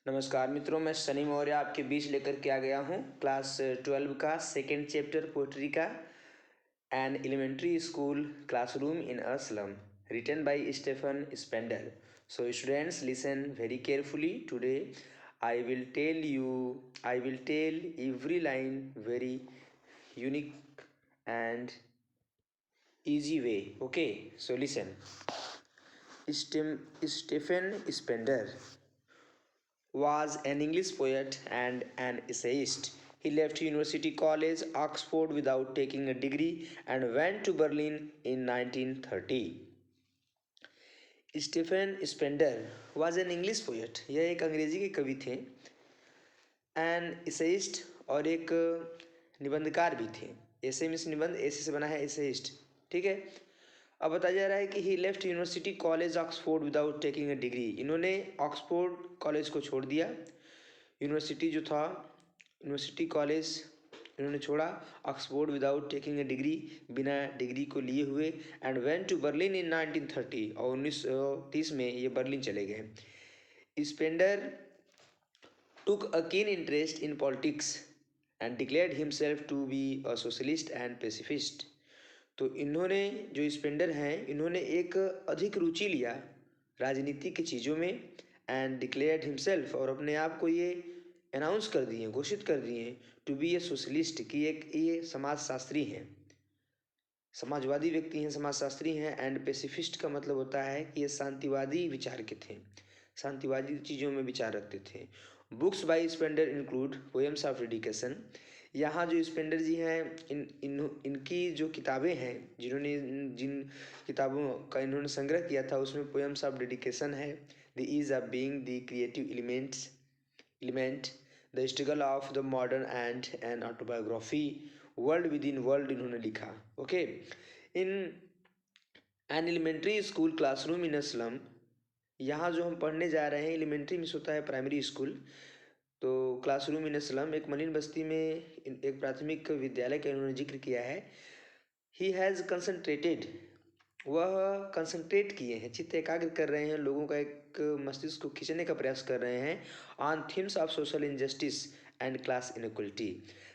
नमस्कार मित्रों, मैं सनी मौर्य आपके बीच लेकर के आ गया हूँ क्लास 12 का सेकेंड चैप्टर पोएट्री का an elementary school classroom in a slum written by Stephen Spender. So students, listen very carefully. Today I will tell every line very unique and easy way. Okay, so listen. Stephen Spender was an English poet and an essayist. He left University College, Oxford without taking a degree and went to Berlin in 1930. Stephen Spender was an English poet. यह एक अंग्रेजी के कवि थे. N इसेइस्ट और एक निबंधकार भी थे. ऐसे मीन्स निबंध, ऐसे से बना है एसेइस्ट. ठीक है. अब बताया जा रहा है कि he left University College Oxford without taking a degree. इन्होंने ऑक्सफोर्ड कॉलेज को छोड़ दिया. यूनिवर्सिटी जो था, यूनिवर्सिटी कॉलेज इन्होंने छोड़ा. Oxford without taking a degree, बिना डिग्री को लिए हुए. And went to Berlin in 1930, और 1930 में ये बर्लिन चले गए. Spender took a keen interest in politics and declared himself to be a socialist and pacifist. तो इन्होंने, जो स्पेंडर हैं, इन्होंने एक अधिक रुचि लिया राजनीति की चीज़ों में. एंड डिक्लेयर्ड हिमसेल्फ, और अपने आप को ये अनाउंस कर दिए, घोषित कर दिए, टू बी ए सोशलिस्ट, कि एक ये समाजशास्त्री हैं, समाजवादी व्यक्ति हैं, समाजशास्त्री हैं. एंड पेसिफिस्ट का मतलब होता है कि ये शांतिवादी विचार के थे, शांतिवादी चीज़ों में विचार रखते थे. Books by Spender include poems of dedication. यहाँ जो स्पेंडर जी हैं, इनकी जो किताबें हैं, जिन किताबों का इन्होंने संग्रह किया था, उसमें पोएम्स ऑफ डेडिकेशन है, the ease of being, the creative element, the struggle of the modern and an autobiography, world within world इन्होंने लिखा. Okay. In an elementary school classroom in a slum, यहाँ जो हम पढ़ने जा रहे हैं, एलिमेंट्री मिस होता है प्राइमरी स्कूल, तो क्लासरूम इन स्लम एक मलिन बस्ती में एक प्राथमिक विद्यालय का इन्होंने जिक्र किया है. ही हैज़ कंसंट्रेटेड, वह कंसंट्रेट किए हैं, चित्त एकाग्र कर रहे हैं, लोगों का एक मस्तिष्क को खींचने का प्रयास कर रहे हैं. On themes of social injustice and class inequality,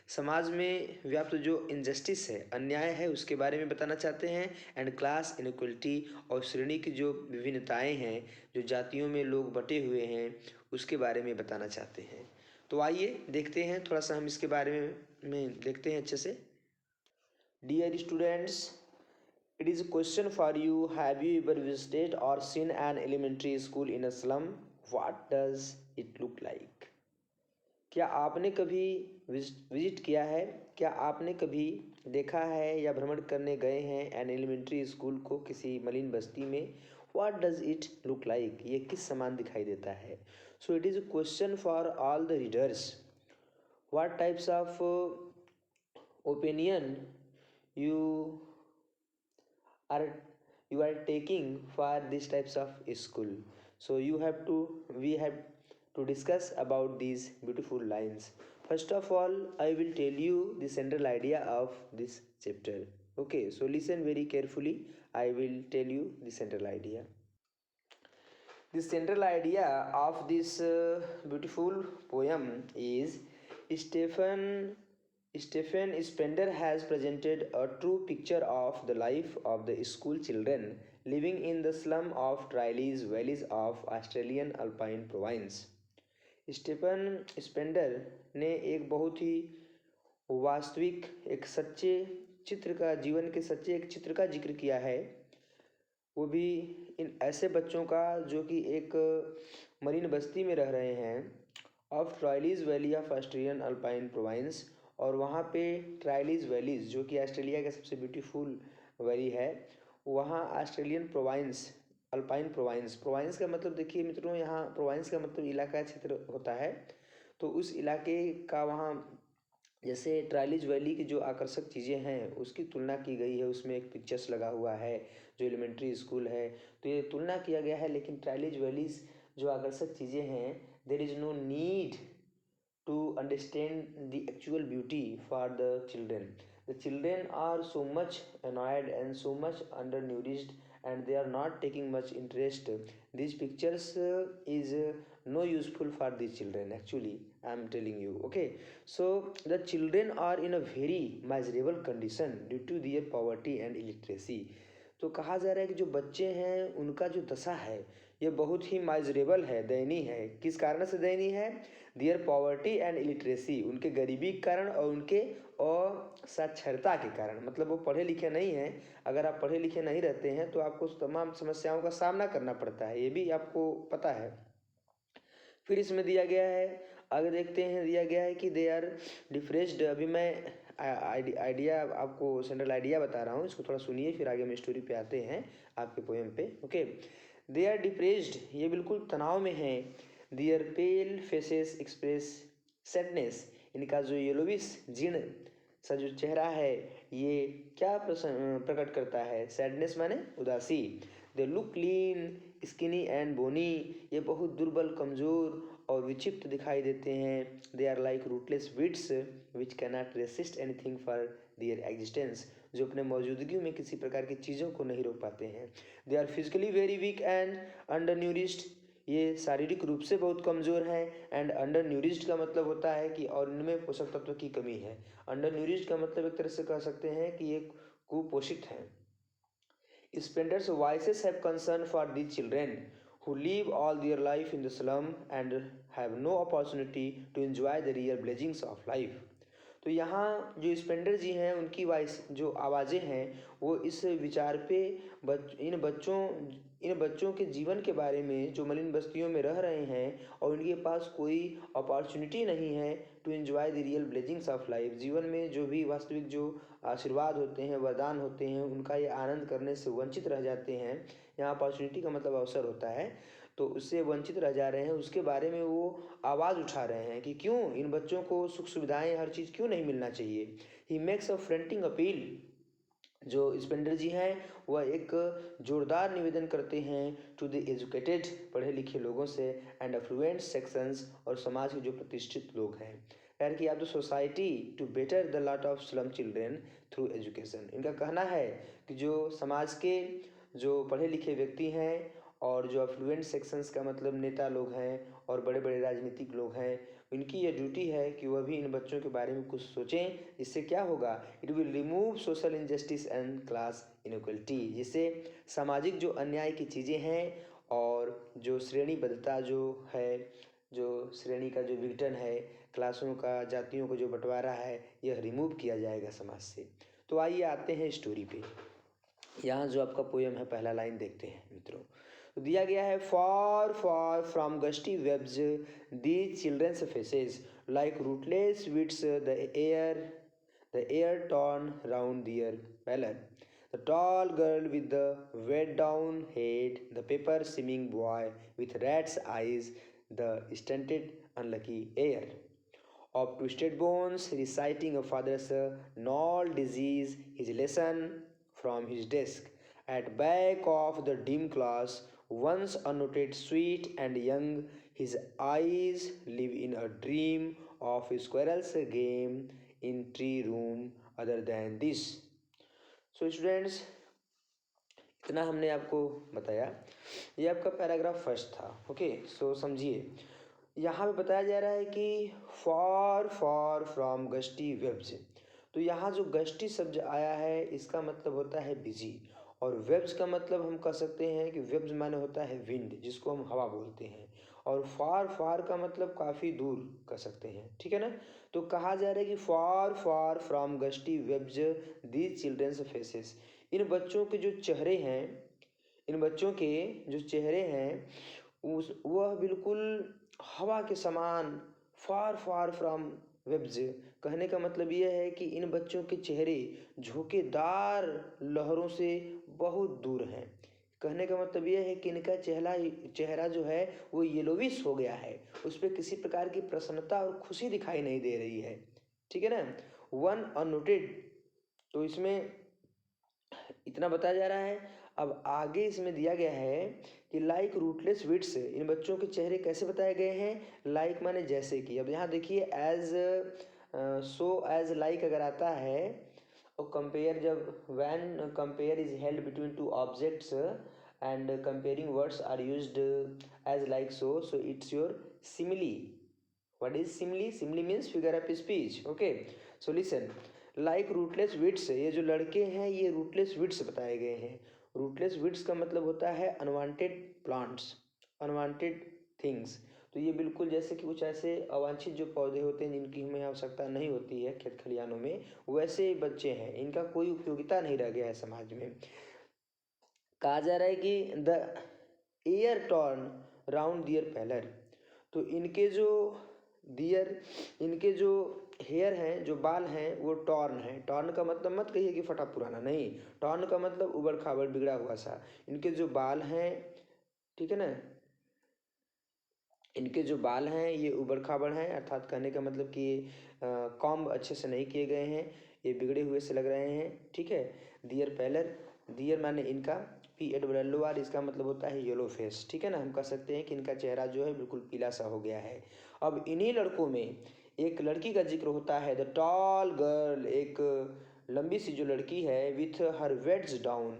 समाज में व्याप्त जो इनजस्टिस है, अन्याय है, उसके बारे में बताना चाहते हैं. एंड क्लास इनइक्वलिटी, और श्रेणी की जो विभिन्नताएं हैं, जो जातियों में लोग बटे हुए हैं, उसके बारे में बताना चाहते हैं. तो आइए देखते हैं, थोड़ा सा हम इसके बारे में देखते हैं अच्छे से. Dear students, it is a question for you. Have you ever visited or seen an elementary school in a slum? What does it look like? क्या आपने कभी विजिट किया है, क्या आपने कभी देखा है या भ्रमण करने गए हैं एन एलिमेंट्री स्कूल को किसी मलिन बस्ती में? What does it look like? ये किस समान दिखाई देता है? So it is a question for all the readers. What types of opinion you are you are taking for these types of school? So we have to discuss about these beautiful lines. First of all, I will tell you the central idea of this chapter. Okay, so listen very carefully. I will tell you the central idea. The central idea of this beautiful poem is Stephen Stephen Spender has presented a true picture of the life of the school children living in the slum of Triley's valleys of Australian Alpine province. Stephen Spender ने एक बहुत ही वास्तविक, एक सच्चे चित्र का, जीवन के सच्चे एक चित्र का जिक्र किया है, वो भी इन ऐसे बच्चों का जो कि एक मरीन बस्ती में रह रहे हैं, of Tyrolese valley of Australian Alpine province. और वहाँ पे ट्रायलीज वैलीज, जो कि ऑस्ट्रेलिया का सबसे ब्यूटीफुल वैली है, वहाँ ऑस्ट्रेलियन प्रोवाइंस, अल्पाइन प्रोवाइंस. प्रोवाइंस का मतलब देखिए मित्रों, यहाँ प्रोवाइंस का मतलब इलाका, क्षेत्र होता है. तो उस इलाके का, वहाँ जैसे ट्रायलीज वैली की जो आकर्षक चीज़ें हैं उसकी तुलना की गई है. उसमें एक पिक्चर्स लगा हुआ है, जो एलिमेंट्री स्कूल है, तो ये तुलना किया गया है. लेकिन ट्रायलीज वैलीज जो आकर्षक चीज़ें हैं, there is no need to understand the actual beauty for the children. The children are so much annoyed and so much undernourished and they are not taking much interest. These pictures is no useful for these children. Actually, I am telling you. Okay, so the children are in a very miserable condition due to their poverty and illiteracy. तो कहा जा रहा है कि जो बच्चे हैं उनका जो दशा है ये बहुत ही माइजरेबल है, दयनीय है। किस कारण से दयनीय है? दियर पॉवर्टी एंड इलिटरेसी, उनके गरीबी के कारण और उनके असाक्षरता के कारण। मतलब वो पढ़े लिखे नहीं हैं। अगर आप पढ़े लिखे नहीं रहते हैं तो आपको तमाम समस्याओं का सामना करना पड़ता है, ये भी आपको पता है। फिर इसमें दिया गया है, आगे देखते हैं, दिया गया है कि दे आर डिप्रेस्ड। अभी मैं आइडिया आपको सेंट्रल आइडिया बता रहा हूँ, इसको थोड़ा सुनिए, फिर आगे हम स्टोरी पे आते हैं, आपके पोएम पे। ओके, दे आर डिप्रेस्ड, ये बिल्कुल तनाव में हैं। Their pale faces express sadness, इनका जो येलोविश जीर्ण सा जो चेहरा है ये क्या प्रकट करता है? सैडनेस माने उदासी। They look clean skinny and bony, ये बहुत दुर्बल, कमज़ोर और विक्षिप्त दिखाई देते हैं। They are like rootless weeds which can not resist anything for their existence, जो अपने मौजूदगी में किसी प्रकार की चीज़ों को नहीं रोक पाते हैं। They are physically very weak and undernourished, ये शारीरिक रूप से बहुत कमज़ोर हैं। एंड अंडर न्यूरिश्ड का मतलब होता है कि और इनमें पोषक तत्व की कमी है। अंडर न्यूरिश्ड का मतलब एक तरह से कह सकते हैं कि ये कुपोषित हैं। Splendor's voices have concern for these children who live all their life in the slum and have no opportunity to enjoy the real blessings of life. तो यहाँ जो स्पेंडर जी हैं उनकी वॉइस जो आवाज़ें हैं वो इस विचार पे इन बच्चों के जीवन के बारे में जो मलिन बस्तियों में रह रहे हैं और उनके पास कोई अपॉर्चुनिटी नहीं है to enjoy the real blessings of life, जीवन में जो भी वास्तविक जो आशीर्वाद होते हैं, वरदान होते हैं, उनका ये आनंद करने से वंचित रह जाते हैं। यहाँ अपॉर्चुनिटी का मतलब अवसर होता है, तो उससे वंचित रह जा रहे हैं। उसके बारे में वो आवाज़ उठा रहे हैं कि क्यों इन बच्चों को सुख सुविधाएं हर चीज़ क्यों नहीं मिलना चाहिए। He makes a fronting appeal, जो स्पेंडर जी हैं वह एक जोरदार निवेदन करते हैं टू द एजुकेटेड, पढ़े लिखे लोगों से, एंड अफ्लुएंट सेक्शंस, और समाज के जो प्रतिष्ठित लोग हैं, यार कि आप the society to better the lot of slum children through education. इनका कहना है कि जो समाज के जो पढ़े लिखे व्यक्ति हैं और जो अफ्लुएंट सेक्शंस का मतलब नेता लोग हैं और बड़े बड़े राजनीतिक लोग हैं, इनकी ये ड्यूटी है कि वह भी इन बच्चों के बारे में कुछ सोचें। इससे क्या होगा? It will remove social injustice and class inequality, जिससे सामाजिक जो अन्याय की चीज़ें हैं और जो श्रेणीबद्धता जो है, जो श्रेणी का जो विघटन है, क्लासों का, जातियों का जो बंटवारा है, यह रिमूव किया जाएगा समाज से। तो आइए आते हैं स्टोरी पे। यहाँ जो आपका पोएम है पहला लाइन देखते हैं मित्रों। तो दिया गया है, far far from gusty waves these children's faces like rootless weeds the air torn round their pallor, the tall girl with the weighed down head, the paper seeming boy with rat's eyes, the stunted unlucky heir of twisted bones reciting a father's gnawed disease, his lesson from his desk. At back of the dim class, once unnoted, sweet and young, his eyes live in a dream of a squirrel's game in tree room other than this. So students, इतना हमने आपको बताया। ये आपका paragraph first था। Okay, so समझिए, यहाँ पे बताया जा रहा है कि far far from gusty waves. तो यहाँ जो गस्टी शब्द आया है इसका मतलब होता है बिजी, और वेब्स का मतलब हम कह सकते हैं कि वेब्स माने होता है विंड, जिसको हम हवा बोलते हैं, और फार फार का मतलब काफ़ी दूर कह सकते हैं, ठीक है ना। तो कहा जा रहा है कि far far from gusty waves these children's faces, इन बच्चों के जो चेहरे हैं, इन बच्चों के जो चेहरे हैं वह बिल्कुल हवा के समान, फार फार फ्रॉम वेब्स, कहने का मतलब यह है कि इन बच्चों के चेहरे झोंकेदार लहरों से बहुत दूर हैं। कहने का मतलब यह है कि इनका चेहरा जो है वो येलोविश हो गया है, उस पर किसी प्रकार की प्रसन्नता और खुशी दिखाई नहीं दे रही है, ठीक है ना। वन अननोटेड, तो इसमें इतना बताया जा रहा है। अब आगे इसमें दिया गया है कि लाइक रूटलेस विट्स, इन बच्चों के चेहरे कैसे बताए गए हैं? लाइक माने जैसे कि। अब यहाँ देखिए एज सो एज लाइक अगर आता है और कंपेयर, जब when compare is held between two objects and comparing words are used as like so it's your simile. What is simile? Simile means figure of speech. Okay, so listen. Like rootless wits, ये जो लड़के हैं ये rootless wits बताए गए हैं. Rootless wits का मतलब होता है अनवांटेड प्लांट्स, अनवांटेड थिंग्स. तो ये बिल्कुल जैसे कि कुछ ऐसे अवांछित जो पौधे होते हैं जिनकी हमें आवश्यकता नहीं होती है खेत खलिहानों में, वैसे बच्चे हैं, इनका कोई उपयोगिता नहीं रह गया है समाज में. कहा जा रहा है कि the air torn round their pallor. तो इनके जो हेयर हैं, जो बाल हैं, वो टॉर्न है. टॉर्न का मतलब मत कहिए कि फटा पुराना, नहीं. टॉर्न का मतलब उबड़ खाबड़ बिगड़ा हुआ सा. इनके जो बाल हैं, ठीक है ना, इनके जो बाल हैं ये उबड़ खाबड़ हैं, अर्थात कहने का मतलब कि कॉम्ब अच्छे से नहीं किए गए हैं, ये बिगड़े हुए से लग रहे हैं. ठीक है. दियर पैलर, दियर माने इनका, PALLOR इसका मतलब होता है येलो फेस. ठीक है ना, हम कह सकते हैं कि इनका चेहरा जो है बिल्कुल पीला सा हो गया है. अब इन्हीं लड़कों में एक लड़की का जिक्र होता है, द टॉल गर्ल, एक लंबी सी जो लड़की है, with her weighed down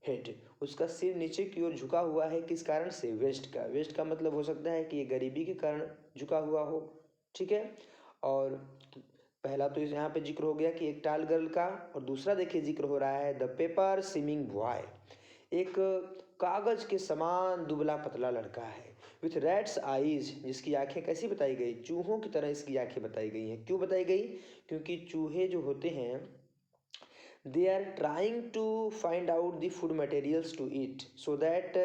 head, उसका सिर नीचे की ओर झुका हुआ है. किस कारण से? वेस्ट का. वेस्ट का मतलब हो सकता है कि ये गरीबी के कारण झुका हुआ हो. ठीक है. और पहला तो यहाँ पे जिक्र हो गया कि एक टाल गर्ल का, और दूसरा देखिए जिक्र हो रहा है द पेपर स्विमिंग बॉय, एक कागज के समान दुबला पतला लड़का है, विथ रेड्स आईज, जिसकी आंखें कैसी बताई गई? चूहों की तरह इसकी आंखें बताई गई हैं. क्यों बताई गई? क्योंकि चूहे जो होते हैं, they are trying to find out the food materials to eat, so that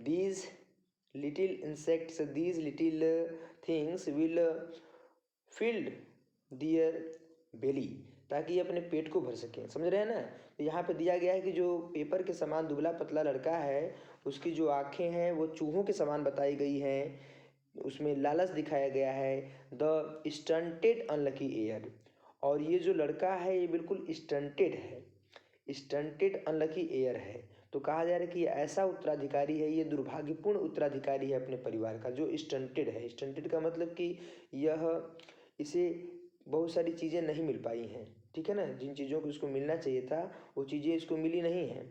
these little insects, these little things will fill their belly, ताकि ये अपने पेट को भर सकें. समझ रहे हैं ना. तो यहाँ पे दिया गया है कि जो पेपर के समान दुबला पतला लड़का है, उसकी जो आँखें हैं वो चूहों के समान बताई गई हैं. उसमें लालच दिखाया गया है, द स्टंटेड अनलकी एयर. और ये जो लड़का है ये बिल्कुल स्टंटेड है, स्टंटेड अनलकी एयर है. तो कहा जा रहा है कि ये ऐसा उत्तराधिकारी है, ये दुर्भाग्यपूर्ण उत्तराधिकारी है अपने परिवार का, जो स्टंटेड है. स्टंटेड का मतलब कि यह, इसे बहुत सारी चीज़ें नहीं मिल पाई हैं. ठीक है ना, जिन चीज़ों को इसको मिलना चाहिए था वो चीज़ें इसको मिली नहीं हैं.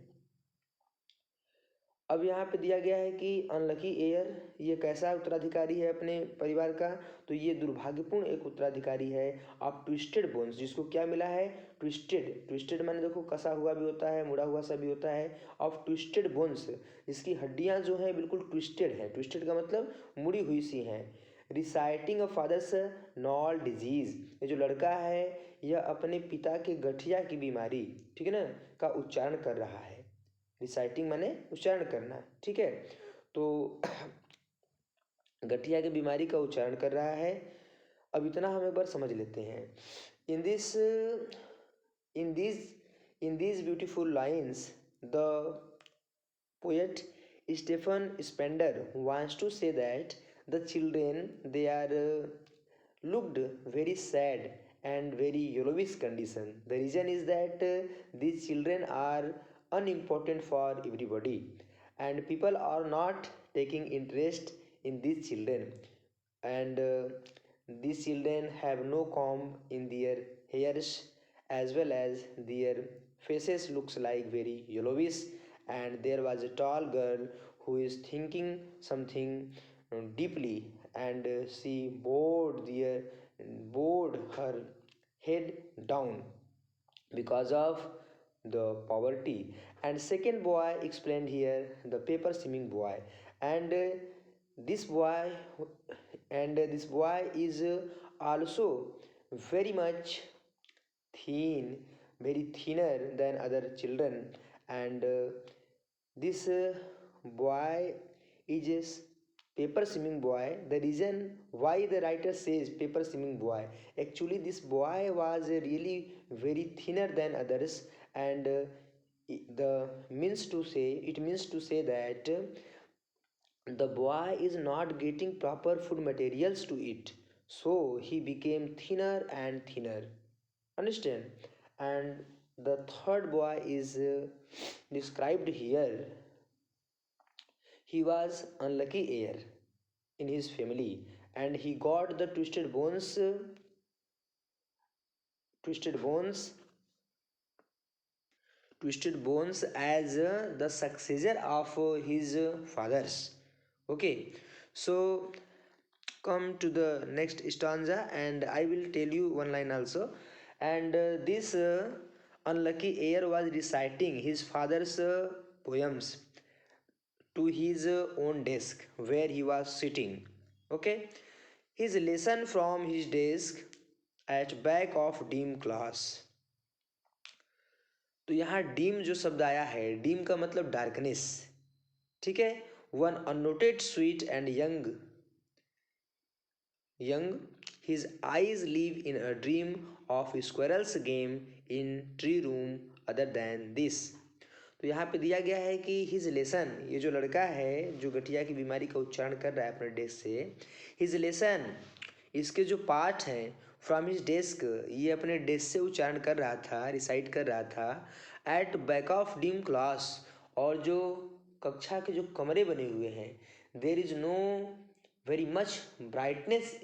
अब यहाँ पे दिया गया है कि अनलकी एयर ये कैसा उत्तराधिकारी है अपने परिवार का? तो ये दुर्भाग्यपूर्ण एक उत्तराधिकारी है ऑफ ट्विस्टेड बोन्स, जिसको क्या मिला है? ट्विस्टेड. ट्विस्टेड माने देखो कसा हुआ भी होता है, मुड़ा हुआ सा भी होता है. ऑफ ट्विस्टेड बोन्स, जिसकी हड्डियाँ जो हैं बिल्कुल ट्विस्टेड हैं. ट्विस्टेड का मतलब मुड़ी हुई सी हैं. रिसाइटिंग अ फादर्स नॉल डिजीज, ये जो लड़का है यह अपने पिता के गठिया की बीमारी, ठीक है ना, का उच्चारण कर रहा है. रिसाइटिंग माने उच्चारण करना. ठीक है. तो गठिया की बीमारी का उच्चारण कर रहा है. अब इतना हम एक बार समझ लेते हैं. In this in this in this beautiful lines the poet Stephen Spender wants to say that the children, they are looked very sad and very yellowish condition. The reason is that these children are unimportant for everybody, and people are not taking interest in these children, and these children have no comb in their hairs, as well as their faces looks like very yellowish. And there was a tall girl who is thinking something deeply, and she bowed her head down because of the poverty. And second boy explained here, the paper swimming boy. And this boy this boy is also very much thin, very thinner than other children. And this boy is paper swimming boy. The reason why the writer says paper swimming boy, actually this boy was really very thinner than others. And the means to say, it means to say that the boy is not getting proper food materials to eat, so he became thinner and thinner. Understand? And the third boy is described here. He was unlucky heir in his family, and he got the twisted bones twisted bones as the successor of his fathers. Okay, so come to the next stanza and I will tell you one line also. And this unlucky heir was reciting his father's poems to his own desk where he was sitting. Okay, his lesson from his desk at back of dim class. तो यहाँ deem जो शब्द आया है, deem का मतलब darkness, ठीक है। One unnoted sweet and young his eyes live in a dream of squirrel's game in tree room other than this. तो यहाँ पे दिया गया है कि हिज लेसन, ये जो लड़का है जो गठिया की बीमारी का उच्चारण कर रहा है अपने डेस्क से, हिज लेसन, इसके जो पाठ हैं फ्रॉम हिज डेस्क, ये अपने डेस्क से उच्चारण कर रहा था, रिसाइट कर रहा था। At back of dim class, और जो कक्षा के जो कमरे बने हुए हैं, there is no very much brightness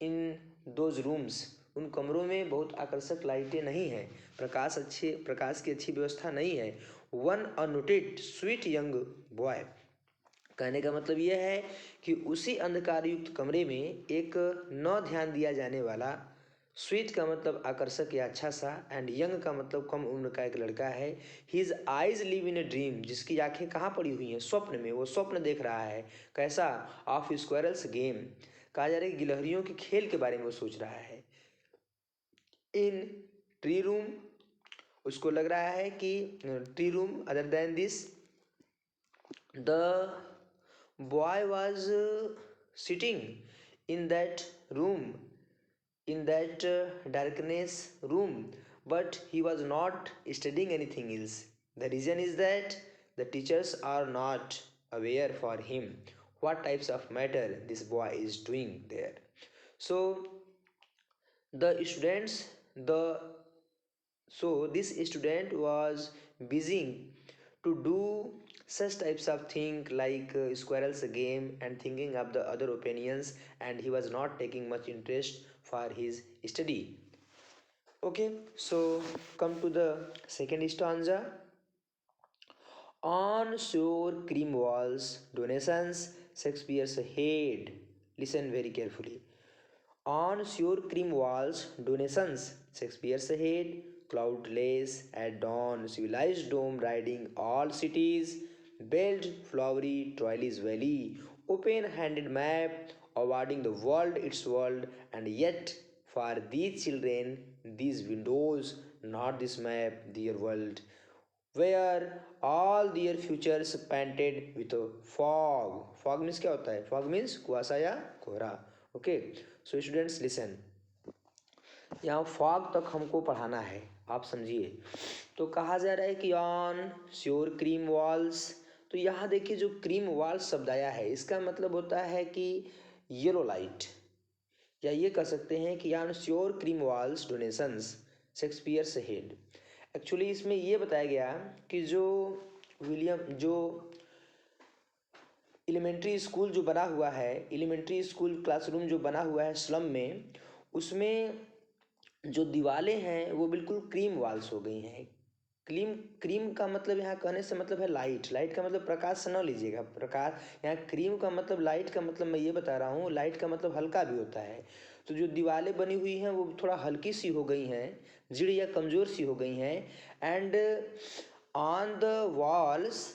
in those rooms, उन कमरों में बहुत आकर्षक लाइटें नहीं हैं, प्रकाश की अच्छी व्यवस्था नहीं है। One unnoted sweet young boy, कहने का मतलब यह है कि उसी अंधकार युक्त कमरे में एक न ध्यान दिया जाने वाला, स्वीट का मतलब आकर्षक या अच्छा सा, एंड यंग का मतलब कम उम्र का एक लड़का है। His eyes live in a dream, जिसकी आंखें कहाँ पड़ी हुई हैं, स्वप्न में, वो स्वप्न देख रहा है। कैसा? ऑफ स्क्वायरल्स गेम, कहा जा रहा है कि गिलहरियों के खेल के बारे में वो सोच रहा है। इन ट्री रूम, उसको लग रहा है कि tree room other than this, the boy was sitting in that room, in that darkness room, but he was not studying anything else. The reason is that the teachers are not aware for him what types of matter this boy is doing there. So the students, the so this student was busy to do such types of thing like squirrels game and thinking of the other opinions, and he was not taking much interest for his study. Okay, so come to the second stanza. On shore cream walls donations Shakespeare's head, listen very carefully. On shore cream walls donations Shakespeare's head, cloudless at dawn, civilized dome riding all cities, built flowery Troilus valley, open-handed map awarding the world its world, and yet for these children, these windows, not this map, their world, where all their futures painted with a fog. Fog means क्या होता है? Fog means कुआसा या कोहरा. Okay, so students listen. यहाँ fog तक हमको पढ़ाना है, आप समझिए। तो कहा जा रहा है कि ऑन श्योर क्रीम वॉल्स, तो यहाँ देखिए जो क्रीम वॉल्स शब्द आया है, इसका मतलब होता है कि येलो लाइट, या ये कह सकते हैं कि on sure cream walls donations Shakespeare's head. Actually इसमें ये बताया गया कि जो एलिमेंट्री स्कूल जो बना हुआ है, एलिमेंट्री स्कूल क्लासरूम जो बना हुआ है स्लम में, उसमें जो दीवारें हैं वो बिल्कुल क्रीम वॉल्स हो गई हैं। क्रीम का मतलब यहाँ कहने से मतलब है लाइट, लाइट का मतलब प्रकाश से न लीजिएगा, प्रकाश यहाँ क्रीम का मतलब लाइट का मतलब मैं ये बता रहा हूँ, लाइट का मतलब हल्का भी होता है। तो जो दीवारें बनी हुई हैं वो थोड़ा हल्की सी हो गई हैं, जिड़ या कमज़ोर सी हो गई हैं। And on the walls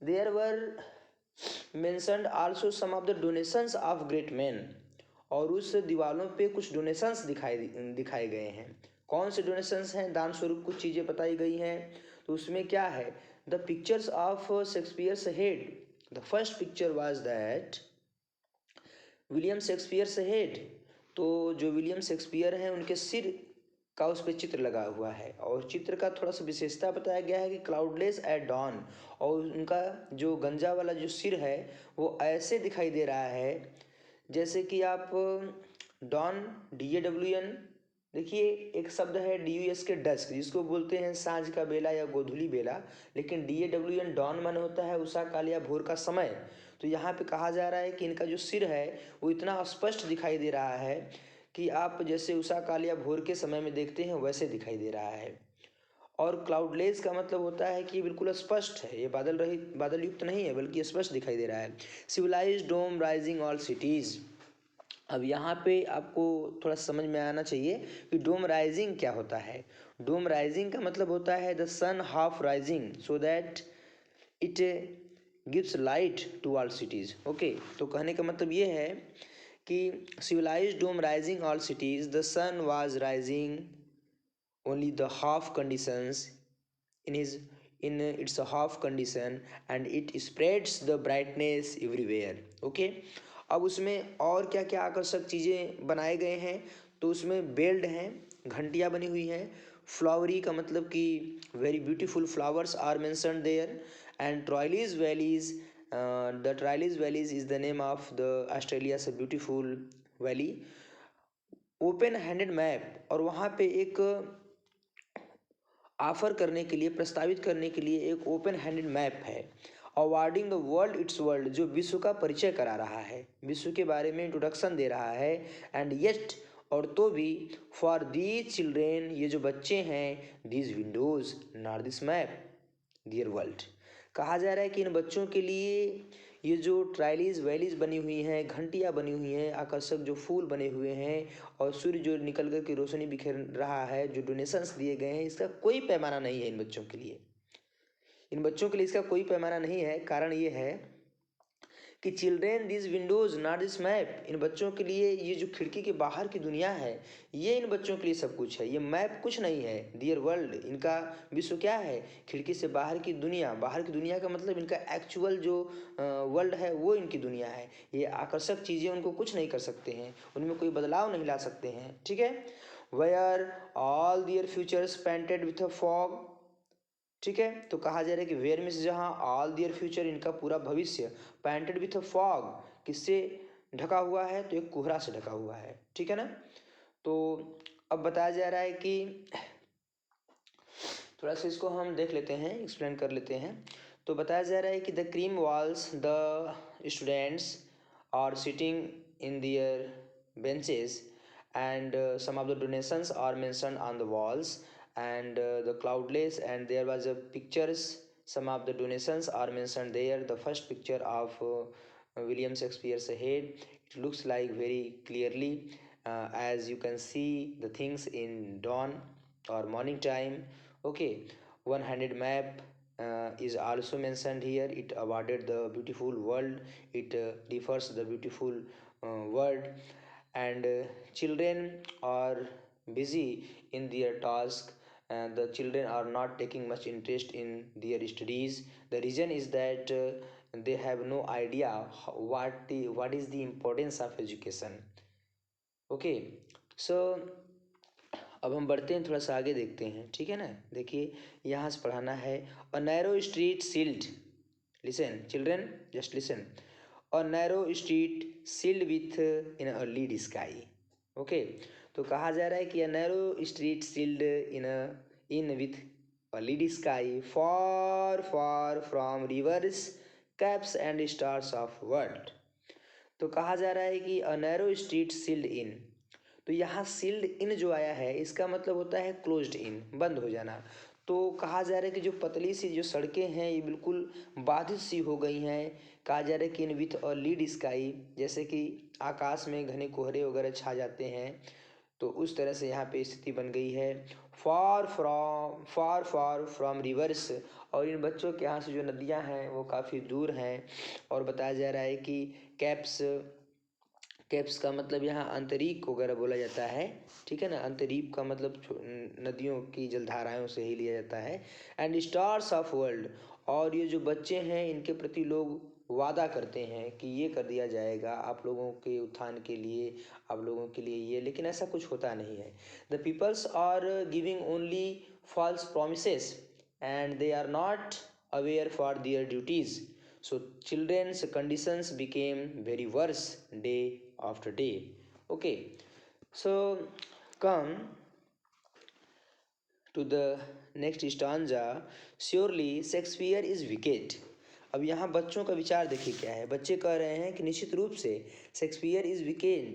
there were mentioned also some of the donations of great man, और उस दीवारों पे कुछ डोनेशंस दिखाए गए हैं। कौन से डोनेशंस हैं? दान स्वरूप कुछ चीज़ें बताई गई हैं। तो उसमें क्या है? The pictures of Shakespeare's head, the first picture was that William Shakespeare's head, तो जो विलियम शेक्सपियर हैं उनके सिर का उस पर चित्र लगा हुआ है, और चित्र का थोड़ा सा विशेषता बताया गया है कि क्लाउडलेस एट डॉन, और उनका जो गंजा वाला जो सिर है वो ऐसे दिखाई दे रहा है जैसे कि आप डॉन, DAWN, देखिए एक शब्द है DUS के डस्क, जिसको बोलते हैं सांझ का बेला या गोधूली बेला, लेकिन DAWN डॉन माने होता है उषा काल या भोर का समय। तो यहाँ पे कहा जा रहा है कि इनका जो सिर है वो इतना स्पष्ट दिखाई दे रहा है कि आप जैसे उषा काल या भोर के समय में देखते हैं वैसे दिखाई दे रहा है। और क्लाउडलेस का मतलब होता है कि ये बिल्कुल स्पष्ट है, ये बादल रहित, बादल युक्त नहीं है, बल्कि स्पष्ट दिखाई दे रहा है। Civilised dome rising all cities. अब यहाँ पे आपको थोड़ा समझ में आना चाहिए कि डोम राइजिंग क्या होता है। डोम राइजिंग का मतलब होता है the sun half rising so that it gives light to all cities. Okay, तो कहने का मतलब ये है कि civilized dome rising all cities, the sun was rising only the half conditions in its half condition and it spreads the brightness everywhere. Okay, अब उसमें और क्या क्या आकर्षक चीज़ें बनाए गए हैं, तो उसमें बेल्ड हैं, घंटियाँ बनी हुई हैं, फ्लावरी का मतलब कि very beautiful flowers are mentioned there, and Tyrolese valleys, the Tyrolese valleys is the name of the Australia से beautiful valley. Open handed map, और वहाँ पे एक ऑफर करने के लिए, प्रस्तावित करने के लिए एक ओपन हैंडेड मैप है। Awarding the world it's world, जो विश्व का परिचय करा रहा है, विश्व के बारे में इंट्रोडक्शन दे रहा है। एंड येट, और तो भी, फॉर दीज चिल्ड्रेन, ये जो बच्चे हैं, these windows not this map their world. कहा जा रहा है कि इन बच्चों के लिए ये जो ट्रायलीज वैलीज बनी हुई हैं, घंटियाँ बनी हुई हैं, आकर्षक जो फूल बने हुए हैं, और सूर्य जो निकल कर के रोशनी बिखेर रहा है, जो डोनेशंस दिए गए हैं, इसका कोई पैमाना नहीं है इन बच्चों के लिए। इन बच्चों के लिए इसका कोई पैमाना नहीं है। कारण ये है कि children this windows not this map, इन बच्चों के लिए ये जो खिड़की के बाहर की दुनिया है, ये इन बच्चों के लिए सब कुछ है, ये मैप कुछ नहीं है। दियर वर्ल्ड, इनका विश्व क्या है, खिड़की से बाहर की दुनिया। बाहर की दुनिया का मतलब इनका एक्चुअल जो वर्ल्ड है, वो इनकी दुनिया है। ये आकर्षक चीज़ें उनको कुछ नहीं कर सकते हैं, उनमें कोई बदलाव नहीं ला सकते हैं। ठीक है, where all their futures painted with a fog. ठीक है, तो कहा जा रहा है कि वेयर मीन्स जहाँ, ऑल दियर फ्यूचर, इनका पूरा भविष्य, पैंटेड विथ अ फॉग, किससे ढका हुआ है, तो एक कोहरा से ढका हुआ है। ठीक है ना। तो अब बताया जा रहा है कि थोड़ा सा इसको हम देख लेते हैं, एक्सप्लेन कर लेते हैं। तो बताया जा रहा है कि the cream walls, the students are sitting in their benches and some of the donations are mentioned on the walls, and the cloudless, and there was a pictures, some of the donations are mentioned there. The first picture of William Shakespeare's head, it looks like very clearly, as you can see the things in dawn or morning time. Okay, one-handed map is also mentioned here. It awarded the beautiful world, it refers the beautiful world, and children are busy in their task, and the children are not taking much interest in their studies. The reason is that they have no idea what is the importance of education. Okay, so अब हम बढ़ते हैं, थोड़ा सा आगे देखते हैं। ठीक है ना, देखिए यहाँ से पढ़ाना है। A narrow street sealed, listen children, just listen. A narrow street sealed with in a lead sky. Okay, तो कहा जा रहा है कि a narrow street sealed in with a lead sky, far far from rivers, capes and stars of world. तो कहा जा रहा है कि a narrow street sealed in, तो यहाँ सील्ड इन जो आया है, इसका मतलब होता है क्लोज्ड इन, बंद हो जाना। तो कहा जा रहा है कि जो पतली सी जो सड़कें हैं, ये बिल्कुल बाधित सी हो गई हैं। कहा जा रहा है कि इन विथ अ लीड स्काई, जैसे कि आकाश में घने कोहरे वगैरह छा जाते हैं, तो उस तरह से यहाँ पे स्थिति बन गई है। फार फार फ्रॉम रिवर्स, और इन बच्चों के यहाँ से जो नदियाँ हैं वो काफ़ी दूर हैं। और बताया जा रहा है कि कैप्स का मतलब यहाँ अंतरीक वगैरह बोला जाता है। ठीक है ना, अंतरीप का मतलब नदियों की जलधाराओं से ही लिया जाता है। एंड स्टार्स ऑफ वर्ल्ड, और ये जो बच्चे हैं, इनके प्रति लोग वादा करते हैं कि ये कर दिया जाएगा आप लोगों के उत्थान के लिए, आप लोगों के लिए ये, लेकिन ऐसा कुछ होता नहीं है। The peoples are giving only false promises and they are not aware for their duties, so children's conditions became very worse day after day. Okay, so come to the next stanza. Surely Shakespeare is wicked. अब यहाँ बच्चों का विचार देखिए क्या है। बच्चे कह रहे हैं कि निश्चित रूप से शेक्सपियर इज विकेड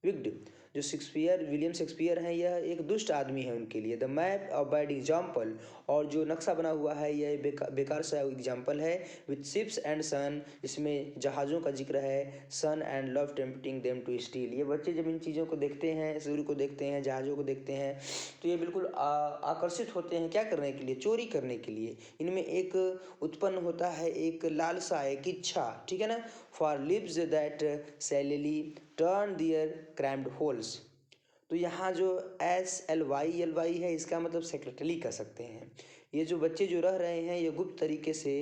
विक्ड, जो शेक्सपियर विलियम शेक्सपियर हैं यह एक दुष्ट आदमी है उनके लिए। The map a bad example, और जो नक्शा बना हुआ है यह बेकार सा एग्जाम्पल है। विथ शिप्स एंड सन, इसमें जहाज़ों का जिक्र है। Sun and love tempting them to steal, ये बच्चे जब इन चीज़ों को देखते हैं, सूर्य को देखते हैं, जहाज़ों को देखते हैं, तो ये बिल्कुल आकर्षित होते हैं क्या करने के लिए, चोरी करने के लिए। इनमें एक उत्पन्न होता है एक लालसा, एक इच्छा, ठीक है ना। For lives that slyly turn their cramped holes, तो यहाँ जो SLY है इसका मतलब सेक्रेटली कह सकते हैं। ये जो बच्चे जो रह रहे हैं ये गुप्त तरीके से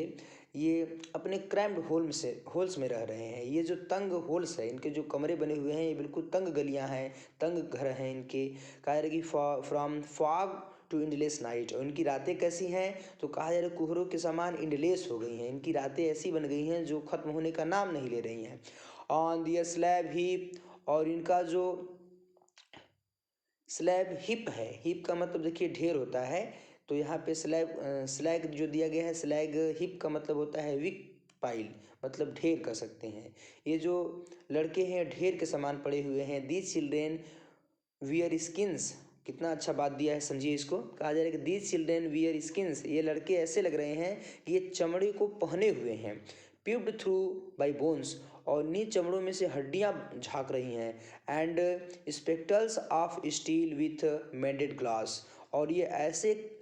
ये अपने क्रैम्ड होल्स में रह रहे हैं। ये जो तंग होल्स है, इनके जो कमरे बने हुए हैं ये बिल्कुल तंग गलियां हैं, तंग घर हैं इनके। कहा कि from fog to endless night, और इनकी रातें कैसी हैं, तो कहा जा रहा है कोहरों के समान इंडलेस हो गई हैं। इनकी रातें ऐसी बन गई हैं जो ख़त्म होने का नाम नहीं ले रही हैं। ऑन दियर स्लैब हीप, और इनका जो स्लैब हिप है, हिप का मतलब देखिए ढेर होता है, तो यहाँ पे स्लैग जो दिया गया है, स्लैग हिप का मतलब होता है विक पाइल, मतलब ढेर कर सकते हैं। ये जो लड़के हैं ढेर के समान पड़े हुए हैं। दीज चिल्ड्रेन वियर स्किन्स, कितना अच्छा बात दिया है, समझिए इसको। कहा जा रहा है कि दीज चिल्ड्रेन वियर स्किन्स, ये लड़के ऐसे लग रहे हैं कि ये चमड़े को पहने हुए हैं। प्यूब्ड थ्रू बाई बोन्स, और नीच चमड़ों में से हड्डियां झाँक रही हैं। And spectacles of steel with मेंडेड glass, और ये ऐसे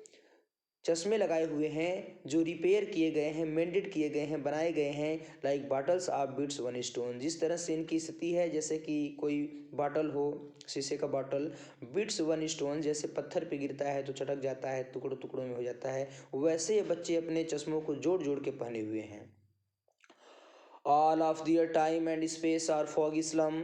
चश्मे लगाए हुए हैं जो रिपेयर किए गए हैं, मेंडेड किए गए हैं, बनाए गए हैं। Like bottles of bits one stone, जिस तरह से इनकी स्थिति है जैसे कि कोई बॉटल हो, शीशे का बॉटल, बिट्स वन स्टोन, जैसे पत्थर पे गिरता है तो चटक जाता है, टुकड़ों टुकड़ों में हो जाता है, वैसे ये बच्चे अपने चश्मों को जोड़ जोड़ के पहने हुए हैं। All of their time and space are foggy slum,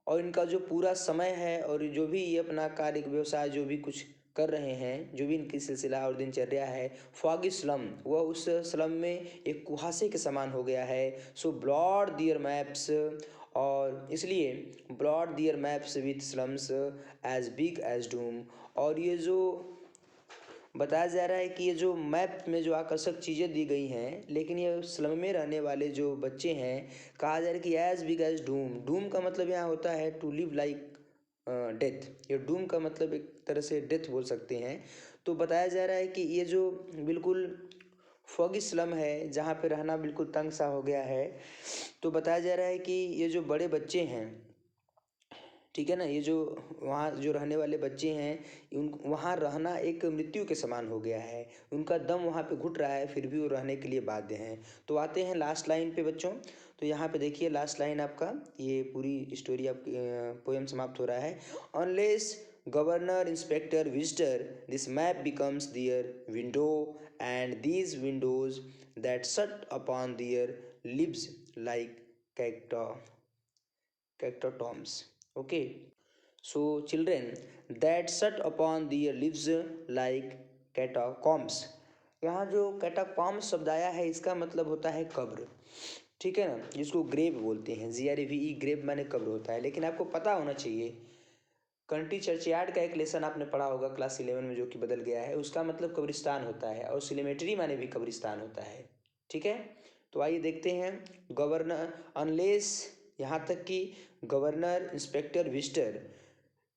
और इनका जो पूरा समय है और जो भी ये अपना कार्य व्यवसाय जो भी कुछ कर रहे हैं, जो भी इनकी सिलसिला और दिनचर्या है, फॉगी स्लम, वह उस स्लम में एक कुहासे के समान हो गया है। सो ब्लॉड दियर मैप्स, और इसलिए blot their maps with slums as big as doom, और ये जो बताया जा रहा है कि ये जो मैप में जो आकर्षक चीज़ें दी गई हैं, लेकिन ये स्लम में रहने वाले जो बच्चे हैं, कहा जा रहा है कि as big as doom, doom का मतलब यहाँ होता है टू लिव लाइक डेथ। ये डूम का मतलब एक तरह से डेथ बोल सकते हैं। तो बताया जा रहा है कि ये जो बिल्कुल फॉगी स्लम है जहाँ पे रहना बिल्कुल तंग सा हो गया है, तो बताया जा रहा है कि ये जो बड़े बच्चे हैं, ठीक है ना, ये जो वहाँ जो रहने वाले बच्चे हैं उन वहाँ रहना एक मृत्यु के समान हो गया है। उनका दम वहाँ पे घुट रहा है, फिर भी वो रहने के लिए बाध्य हैं। तो आते हैं लास्ट लाइन पे बच्चों। तो यहाँ पे देखिए लास्ट लाइन आपका, ये पूरी स्टोरी आपकी पोएम समाप्त हो रहा है। Unless governor inspector visitor this map becomes their window, and these windows that shut upon their lives like catacombs. Okay, so children that shut upon their lives like catacombs, यहाँ जो catacombs शब्द आया है इसका मतलब होता है कब्र, ठीक है ना, जिसको ग्रेव बोलते हैं। GRAVE, ग्रेव माने कब्र होता है। लेकिन आपको पता होना चाहिए, कंट्री चर्चयार्ड का एक लेसन आपने पढ़ा होगा क्लास 11 में जो कि बदल गया है, उसका मतलब कब्रिस्तान होता है, और सिलेमेटरी माने भी कब्रिस्तान होता है, ठीक है। तो आइए देखते हैं। गवर्नर अनलेस, यहाँ तक कि गवर्नर इंस्पेक्टर विजिटर,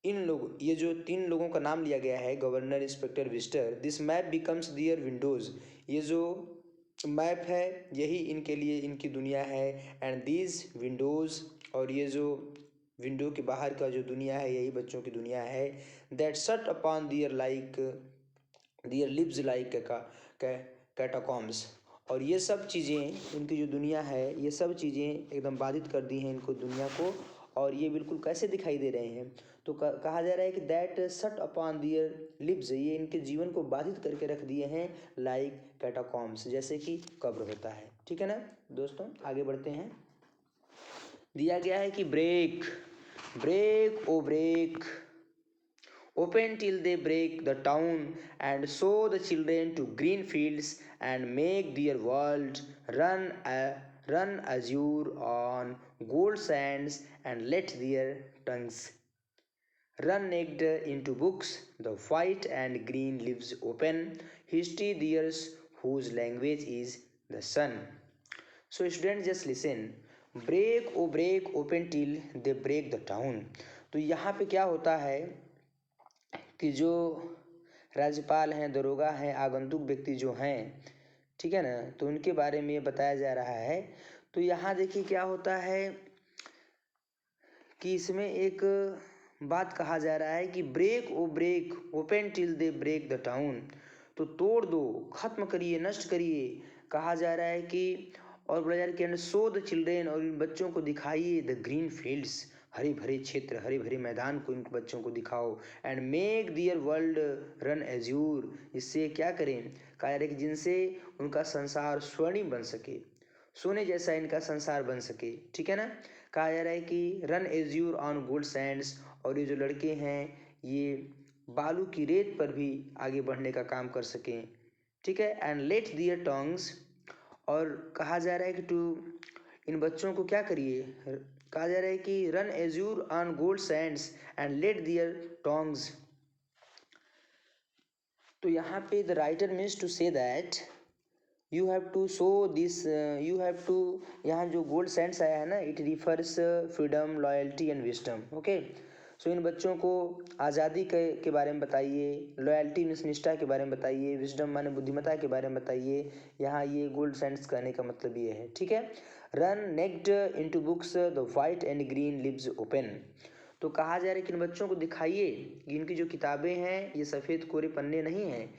इन लोग, ये जो तीन लोगों का नाम लिया गया है, governor inspector visitor, this map becomes their windows, ये जो मैप है यही इनके लिए इनकी दुनिया है। एंड दीज विंडोज़, और ये जो विंडो के बाहर का जो दुनिया है यही बच्चों की दुनिया है। That shut upon their lives like catacombs, और ये सब चीज़ें इनकी जो दुनिया है, ये सब चीज़ें एकदम बाधित कर दी हैं इनको, दुनिया को। और ये बिल्कुल कैसे दिखाई दे रहे हैं, तो कहा जा रहा है कि that shut upon their lives, ये इनके जीवन को बाधित करके रख दिए हैं लाइक कैटाकॉम्स, जैसे कि कब्र होता है, ठीक है ना। दोस्तों आगे बढ़ते हैं। दिया गया है कि break break O break open till they break the town, and show the children to green fields, and make their world run azure on gold sands, and let their tongues run naked into books, the white and green leaves open history theirs, whose language is the sun. So students just listen. Break, oh break, open till they break the town. तो यहाँ पे क्या होता है कि जो राज्यपाल हैं, दरोगा हैं, आगंतुक व्यक्ति जो हैं, ठीक है ना, तो उनके बारे में ये बताया जा रहा है। तो यहाँ देखिए क्या होता है कि इसमें एक बात कहा जा रहा है कि break open till they break the town, तो तोड़ दो, खत्म करिए, नष्ट करिए। कहा जा रहा है कि और बोला जा रहा है कि एंड शो द चिल्ड्रेन, और इन बच्चों को दिखाइए द ग्रीन फील्ड्स, हरे भरे क्षेत्र, हरे भरे मैदान को इन बच्चों को दिखाओ। And make their world run azure, इससे क्या करें, कहा जा रहा है कि जिनसे उनका संसार स्वर्णिम बन सके, सोने जैसा इनका संसार बन सके, ठीक है ना। कहा जा रहा है कि run azure on gold Sands, और ये जो लड़के हैं ये बालू की रेत पर भी आगे बढ़ने का काम कर सकें, ठीक है। एंड लेट दियर टोंग्स, और कहा जा रहा है कि टू, इन बच्चों को क्या करिए, कहा जा रहा है कि run azure on gold sands and let their tongues. तो यहाँ पे the writer means to say that you have to show this, you have to, यहाँ जो गोल्ड सैंड्स आया है ना, it refers freedom, loyalty and wisdom, okay. So इन बच्चों को आज़ादी के बारे में बताइए, लॉयल्टी मीन्स निष्ठा के बारे में बताइए, विजडम माने बुद्धिमत्ता के बारे में बताइए। यहाँ ये गोल्ड सैंड्स कहने का मतलब ये है, ठीक है। Run naked into books the white and green leaves open, तो कहा जा रहा है कि इन बच्चों को दिखाइए कि इनकी जो किताबें हैं ये सफ़ेद कोरे पन्ने नहीं हैं,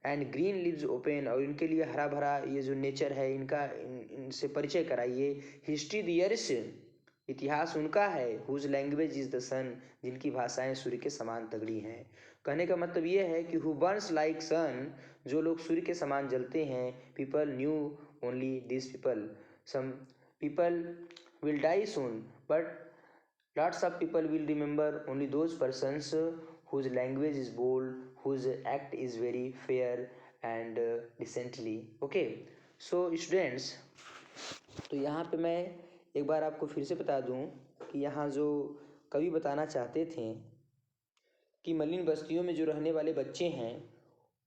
एंड ग्रीन लिव्स ओपन, और इनके लिए हरा भरा ये जो नेचर है इनका, इनसे परिचय कराइए। हिस्ट्री दियर्स, इतिहास उनका है, हुज लैंग्वेज इज़ द सन, जिनकी भाषाएं सूर्य के समान तगड़ी हैं। कहने का मतलब ये है कि हु बर्न्स लाइक सन, जो लोग सूर्य के समान जलते हैं, people knew only this people, some people will die soon but lots of people will remember only those persons whose language is bold, whose act is very fair and decently, okay। So students, तो यहाँ पे मैं एक बार आपको फिर से बता दूँ कि यहाँ जो कवि बताना चाहते थे कि मलिन बस्तियों में जो रहने वाले बच्चे हैं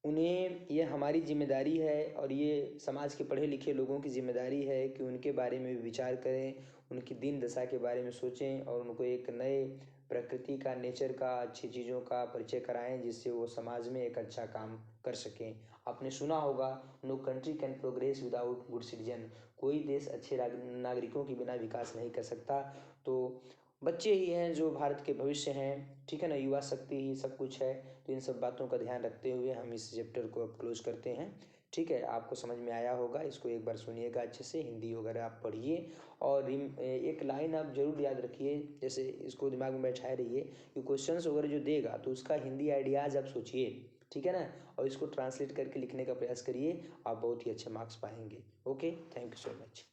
उन्हें ये हमारी जिम्मेदारी है, और ये समाज के पढ़े लिखे लोगों की जिम्मेदारी है कि उनके बारे में विचार करें, उनकी दीन दशा के बारे में सोचें, और उनको एक नए प्रकृति का, नेचर का, अच्छी चीज़ों का परिचय कराएं, जिससे वो समाज में एक अच्छा काम कर सकें। आपने सुना होगा, no country can progress without good citizen, कोई देश अच्छे नागरिकों के बिना विकास नहीं कर सकता। तो बच्चे ही हैं जो भारत के भविष्य हैं, ठीक है ना, युवा शक्ति ही सब कुछ है। तो इन सब बातों का ध्यान रखते हुए हम इस चैप्टर को अब क्लोज करते हैं, ठीक है। आपको समझ में आया होगा, इसको एक बार सुनिएगा अच्छे से, हिंदी वगैरह आप पढ़िए, और एक लाइन आप जरूर याद रखिए, जैसे इसको दिमाग में बैठाए रहिए कि क्वेश्चंस वगैरह जो देगा तो उसका हिंदी आइडियाज़ आप सोचिए, ठीक है ना, और इसको ट्रांसलेट करके लिखने का प्रयास करिए, आप बहुत ही अच्छे मार्क्स पाएंगे। Okay, thank you so much.